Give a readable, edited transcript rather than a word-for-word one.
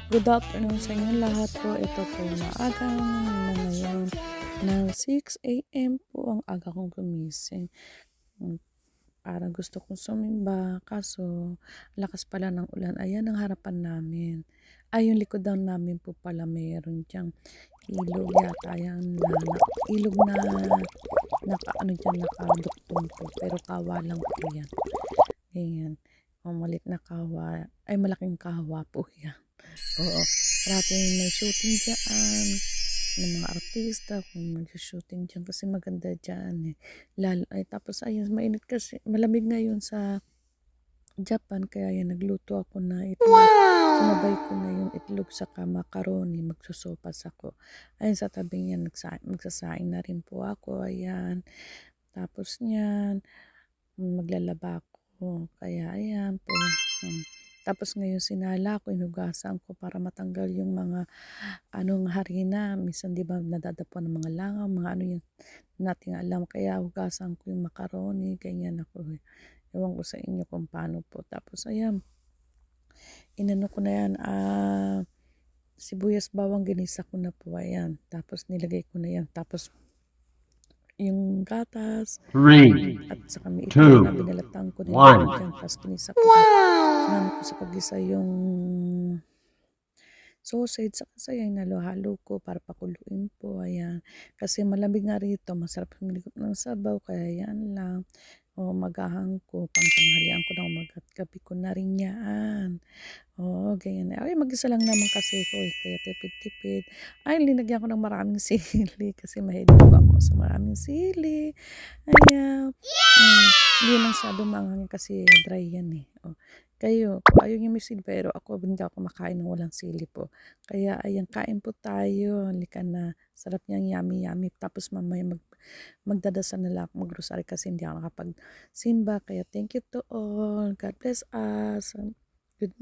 Good afternoon sa inyong lahat po. Ito po maagang na ngayon ng 6 AM po ang aga kong gumising. Hmm, Parang gusto kong sumimba kaso lakas pala ng ulan. Ayan ang harapan namin. Ay, yung likod daw namin po pala mayroon diyang ilog yata yan ilog na naka dyan nakaduktong po. Pero kawa lang po yan. Ganyan. O, malit na kawa. Ay, malaking kawa po yan. Oo, parating may shooting diyaan ng mga artista kung mag-shooting diyan kasi maganda diyan, eh. Tapos ayun mainit kasi malamig ngayon sa Japan kaya yan nagluto ako na itlog. Sinabay ko na yung itlog saka macaroni, magsosopas ako. Ayun sa tabi niyan magsasaing na rin po ako, ayan. Tapos niyan, maglalaba ako. Kaya ayan po. Tapos ngayon sinala ko, inugasan ko para matanggal yung mga harina. Minsan 'di ba nadadapuan ng mga langaw, mga ano yun, nating alam. Kaya hugasan ko yung macaroni, ganyan ako, eh. Ewan ko sa inyo kung paano po. Tapos ayan, inano ko na yan, sibuyas, bawang, ginisa ko na po, ayan. Tapos nilagay ko na yan. Tapos yung gatas, 3, at saka may itlog 2, na binalatan ko, nilagay ko 1. dyan. Tapos kinisa ko. Sinama ko sa paggisa yung sausage saka sayang halo-halo ko para pakuluin po, ayan. Kasi malamig nga rito, masarap humilikot ng sabaw, kaya yan lang. O, umagahan ko, pangtanghalian ko na umaga at gabi ko na rin yan. Oo, ganyan. Ay, mag-isa lang naman kasi ko, eh, kaya tipid-tipid. Ay, linagyan ko ng maraming sili kasi mahilig po ako sa maraming sili. Ayan. Hindi masyado maanghang kasi dry yan, eh. Oh, kayo, kung ayaw niyo may sili, pero ako hindi ako makain ng walang sili po. Kaya ayan, kain po tayo. Halika na. Sarap niyang yummy-yummy. Tapos mamaya magdadasal na lang ako, mag-rosary kasi hindi ako nakapag-simba. Kaya thank you to all. God bless us. Good